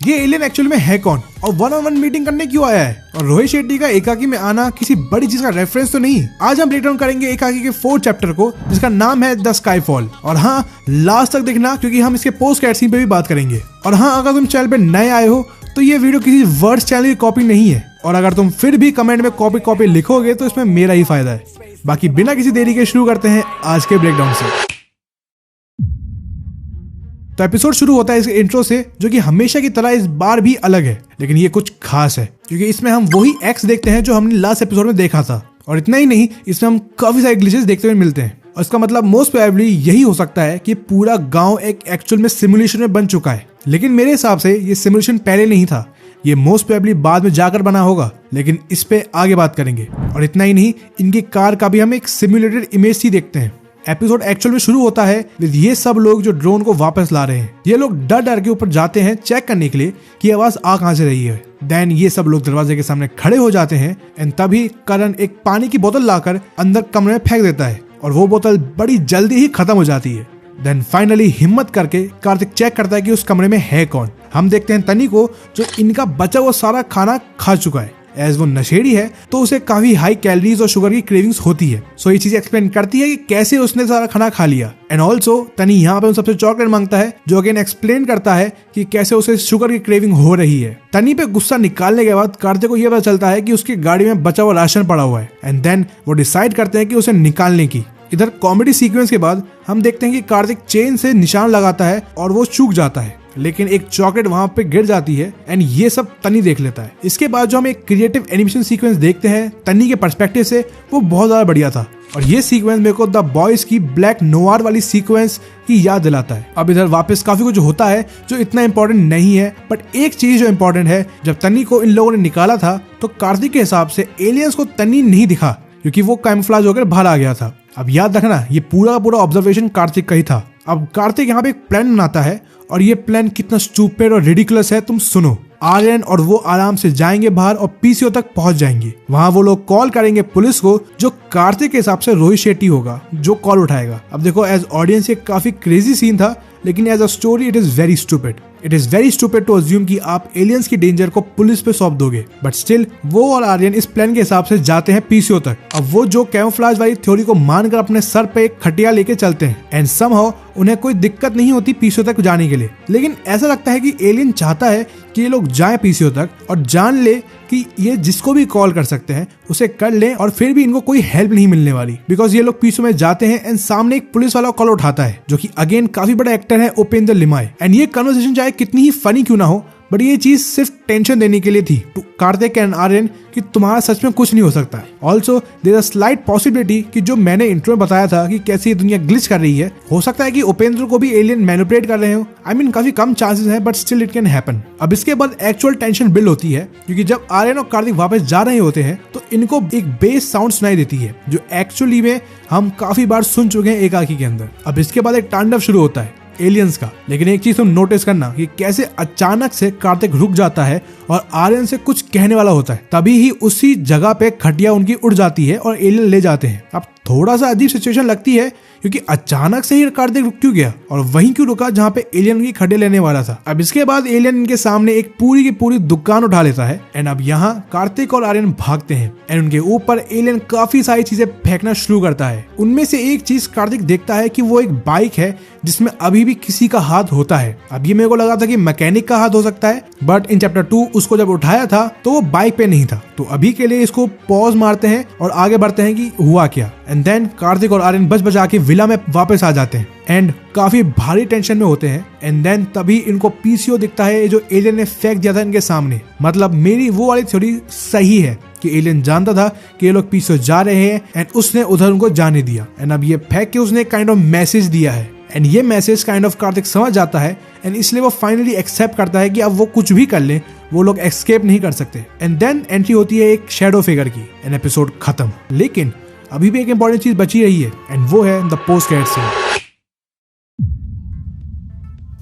ये alien actual में है कौन और 1-on-1 मीटिंग करने क्यों आया है, और रोहित शेट्टी का एकाकी में आना किसी बड़ी चीज का रेफरेंस तो नहीं। आज हम ब्रेकडाउन करेंगे एकाकी के 4th चैप्टर को, जिसका नाम है द स्काईफॉल। और हाँ, लास्ट तक देखना क्योंकि हम इसके पोस्ट क्रेडिट सीन पे भी बात करेंगे। और हाँ, अगर तुम चैनल पे नए आए हो तो ये वीडियो किसी वर्ड्स चैनल की कॉपी नहीं है, और अगर तुम फिर भी कमेंट में कॉपी लिखोगे तो इसमें मेरा ही फायदा है। बाकी बिना किसी देरी के शुरू करते हैं आज के ब्रेकडाउन से। तो एपिसोड शुरू होता है इस इंट्रो से, जो कि हमेशा की तरह इस बार भी अलग है, लेकिन ये कुछ खास है क्योंकि इसमें हम वही एक्स देखते हैं जो हमने लास्ट एपिसोड में देखा था। और इतना ही नहीं, इसमें हम काफी सारे ग्लिचेस देखते हुए मिलते हैं। और इसका मतलब मोस्ट प्रोबेबली यही हो सकता है कि पूरा गांव एक एक्चुअल में सिमुलेशन में बन चुका है। लेकिन मेरे हिसाब से ये सिमुलेशन पहले नहीं था, ये मोस्ट प्रोबेबली बाद में जाकर बना होगा, लेकिन इस पे आगे बात करेंगे। और इतना ही नहीं, इनकी कार का भी हम एक सिमुलेटेड इमेज ही देखते हैं। एपिसोड एक्चुअल में शुरू होता है विद ये सब लोग जो ड्रोन को वापस ला रहे हैं। ये लोग डर डर के ऊपर जाते हैं चेक करने के लिए कि आवाज आ कहां से रही है। देन ये सब लोग दरवाजे के सामने खड़े हो जाते हैं एंड तभी करण एक पानी की बोतल लाकर अंदर कमरे में फेंक देता है और वो बोतल बड़ी जल्दी ही खत्म हो जाती है। देन फाइनली हिम्मत करके कार्तिक चेक करता है कि उस कमरे में है कौन। हम देखते हैं तनी को, जो इनका बचा हुआ सारा खाना खा चुका है। एज वो नशेड़ी है तो उसे काफी हाई कैलोरीज और शुगर की क्रेविंग्स होती है। सो ये चीज एक्सप्लेन करती है कि कैसे उसने सारा खाना खा लिया। एंड ऑल्सो तनी यहाँ पे उन सबसे चॉकलेट मांगता है, जो अगेन एक्सप्लेन करता है कि कैसे उसे शुगर की क्रेविंग हो रही है। तनी पे गुस्सा निकालने के बाद कार्तिक को यह पता चलता है कि उसकी गाड़ी में बचा हुआ राशन पड़ा हुआ है एंड देन वो डिसाइड करते हैं कि उसे निकालने की। इधर कॉमेडी सीक्वेंस के बाद हम देखते हैं कि कार्तिक चेन से निशान लगाता है और वो चूक जाता है, लेकिन एक चॉकलेट वहां पे गिर जाती है एंड ये सब तनी देख लेता है। इसके बाद जो हम एक क्रिएटिव एनिमेशन सीक्वेंस देखते हैं तनी के पर्सपेक्टिव से, वो बहुत ज्यादा बढ़िया था। और ये सीक्वेंस मेरे को द बॉयज की ब्लैक नोवार वाली सीक्वेंस की याद दिलाता है। अब इधर वापस काफी कुछ होता है जो इतना इंपॉर्टेंट नहीं है, बट एक चीज जो इंपॉर्टेंट है, जब तनी को इन लोगों ने निकाला था तो कार्तिक के हिसाब से एलियंस को तनी नहीं दिखा क्योंकि वो कैमोफ्लेज होकर बाहर आ गया था। अब याद रखना, ये पूरा ऑब्जर्वेशन कार्तिक का ही था। अब कार्तिक यहाँ पे एक प्लान बनाता है और ये प्लान कितना स्टूपिड और रिडिकुलस है तुम सुनो। आर्यन और वो आराम से जाएंगे बाहर और पीसीओ तक पहुंच जाएंगे। वहां वो लोग कॉल करेंगे पुलिस को, जो कार्तिक के हिसाब से रोहित शेट्टी होगा जो कॉल उठाएगा। अब देखो, एज ऑडियंस ये काफी क्रेजी सीन था, लेकिन as a story it is very stupid. It is very stupid to assume कि आप एलियंस की डेंजर को पुलिस पे सौंप दोगे। बट स्टिल वो और आर्यन इस प्लान के हिसाब से जाते हैं पीसीओ तक। अब वो जो कैमोफ्लेज वाली थ्योरी को मानकर अपने सर पे एक खटिया लेके चलते हैं एंड समहाउ उन्हें कोई दिक्कत नहीं होती पीसीओ तक जाने के लिए। लेकिन ऐसा लगता है कि एलियन चाहता है कि ये लोग जाएं पीसीओ तक और जान ले कि ये जिसको भी कॉल कर सकते हैं उसे कर लें, और फिर भी इनको कोई हेल्प नहीं मिलने वाली। बिकॉज ये लोग पीसीओ में जाते हैं एंड सामने एक पुलिस वाला कॉल उठाता है, जो कि अगेन काफी बड़ा एक्टर है उपेंद्र लिमाय। एंड ये कन्वर्सेशन चाहे कितनी ही फनी क्यों ना हो, बट ये चीज सिर्फ टेंशन देने के लिए थी टू कार्तिक एंड आर्यन कि तुम्हारा सच में कुछ नहीं हो सकता है। Also there is a slight possibility कि जो मैंने इंट्रो में बताया था कि कैसे ये दुनिया ग्लिच कर रही है, हो सकता है कि उपेंद्र को भी एलियन मैनिपुलेट कर रहे हो। आई मीन काफी कम चांसेस हैं, but still it can happen. अब इसके बाद एक्चुअल टेंशन बिल्ड होती है क्योंकि जब आर्यन और कार्तिक वापस जा रहे होते हैं तो इनको एक बेस साउंड सुनाई देती है, जो एक्चुअली में हम काफी बार सुन चुके हैं एकाकी के अंदर। अब इसके बाद एक तांडव शुरू होता है एलियंस का। लेकिन एक चीज तुम नोटिस करना कि कैसे अचानक से कार्तिक रुक जाता है और आर्यन से कुछ कहने वाला होता है, तभी ही उसी जगह पे खटिया उनकी उड़ जाती है और एलियन ले जाते हैं। अब थोड़ा सा अजीब सिचुएशन लगती है क्योंकि अचानक से ही कार्तिक रुक क्यों गया और वहीं क्यों रुका जहाँ पे एलियन की खड़े लेने वाला था। अब इसके बाद एलियन इनके सामने एक पूरी की पूरी दुकान उठा लेता है एंड अब यहाँ कार्तिक और आर्यन भागते हैं एंड उनके ऊपर एलियन काफी सारी चीजें फेंकना शुरू करता है। उनमें से एक चीज कार्तिक देखता है कि वो एक बाइक है जिसमें अभी भी किसी का हाथ होता है। अब ये मेरे को लगा था कि मैकेनिक का हाथ हो सकता है, बट इन चैप्टर 2 उसको जब उठाया था तो वो बाइक पे नहीं था। तो अभी के लिए इसको पॉज मारते हैं और आगे बढ़ते हैं कि हुआ क्या। एंड देन कार्तिक और आर्यन बचा के विला में वापस आ जाते हैं एंड काफी भारी टेंशन में होते हैं। एंड देन तभी इनको पीसीओ दिखता है जो एलियन ने फेंक दिया था इनके सामने। मतलब मेरी वो वाली थ्योरी सही है कि एलियन जानता था कि ये लोग पीसीओ जा रहे हैं एंड उसने उधर उनको जाने दिया एंड अब ये फेंक के उसने काइंड ऑफ मैसेज दिया है एंड ये मैसेज काइंड ऑफ कार्तिक समझ जाता है एंड इसलिए वो फाइनली एक्सेप्ट करता है कि अब वो कुछ भी कर ले, वो लोग एस्केप नहीं कर सकते। एंड देन एंट्री होती है एक शैडो फिगर की एंड एपिसोड खत्म। लेकिन अभी भी एक इंपॉर्टेंट चीज बची रही है एंड वो है द पोस्ट क्रेडिट सीन।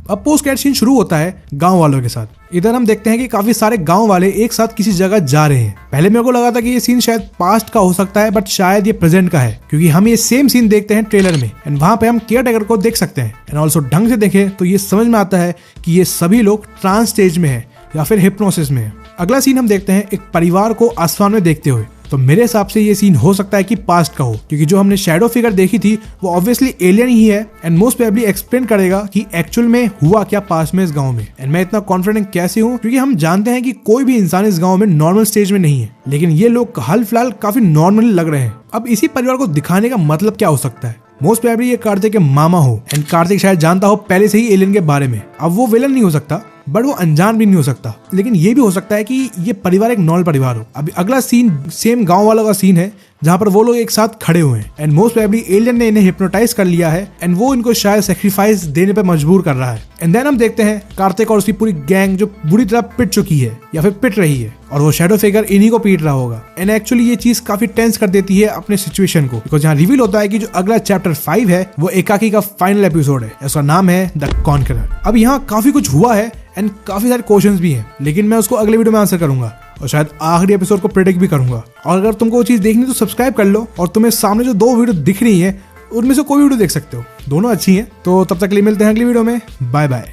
अब पोस्ट क्रेडिट सीन शुरू होता है गांव वालों के साथ। इधर हम देखते हैं कि काफी सारे गांव वाले एक साथ किसी जगह जा रहे हैं। पहले मेरे को लगा था कि ये सीन शायद पास्ट का हो सकता है, बट शायद ये प्रेजेंट का है, क्योंकि हम ये सेम सीन देखते हैं ट्रेलर में एंड वहां पे हम केयर टेकर को देख सकते हैं। एंड ऑल्सो ढंग से देखें तो ये समझ में आता है कि ये सभी लोग ट्रांस स्टेज में है या फिर हिप्नोसिस में है। अगला सीन हम देखते हैं एक परिवार को आसमान में देखते हुए। तो मेरे हिसाब से ये सीन हो सकता है कि पास्ट का हो, क्योंकि जो हमने शैडो फिगर देखी थी वो ऑब्वियसली एलियन ही है एंड मोस्ट प्रोबेबली एक्सप्लेन करेगा कि एक्चुअल में हुआ क्या पास्ट में इस गांव में। एंड मैं इतना कॉन्फिडेंट कैसे हूँ, क्योंकि हम जानते हैं कि कोई भी इंसान इस गांव में नॉर्मल स्टेज में नहीं है, लेकिन ये लोग हाल फिलहाल काफी नॉर्मल लग रहे हैं। अब इसी परिवार को दिखाने का मतलब क्या हो सकता है? मोस्ट प्रोबेबली ये कार्तिक के मामा हो एंड कार्तिक शायद जानता हो पहले से ही एलियन के बारे में। अब वो विलन नहीं हो सकता, बट वो अनजान भी नहीं हो सकता, लेकिन ये भी हो सकता है कि ये परिवार एक नॉर्मल परिवार हो। अभी अगला सीन सेम गांव वालों का सीन है, जहां पर वो लोग एक साथ खड़े हुए हैं एंड मोस्ट प्रोबेबली एलियन ने इन्हें हिप्नोटाइज कर लिया है एंड वो इनको शायद सेक्रीफाइस देने पे मजबूर कर रहा है। एंड देन हम देखते हैं कार्तिक और उसकी पूरी गैंग जो बुरी तरह पिट चुकी है या फिर पिट रही है, और वो शैडो फिगर इन्हीं को पीट रहा होगा। एंड एक्चुअली ये चीज काफी टेंस कर देती है अपने सिचुएशन को, बिकॉज यहाँ रिवील होता है कि जो अगला चैप्टर 5 है वो एकाकी का फाइनल एपिसोड है, उसका नाम है द कॉन्करर। अब यहाँ काफी कुछ हुआ है एंड काफी सारे क्वेश्चंस भी हैं, लेकिन मैं उसको अगले वीडियो में आंसर करूंगा और शायद आखिरी एपिसोड को प्रेडिक्ट भी करूंगा। और अगर तुमको वो चीज देखनी तो सब्सक्राइब कर लो, और तुम्हें सामने जो 2 वीडियो दिख रही है उनमें से कोई वीडियो देख सकते हो, दोनों अच्छी हैं। तो तब तक के लिए मिलते हैं अगली वीडियो में, बाय बाय।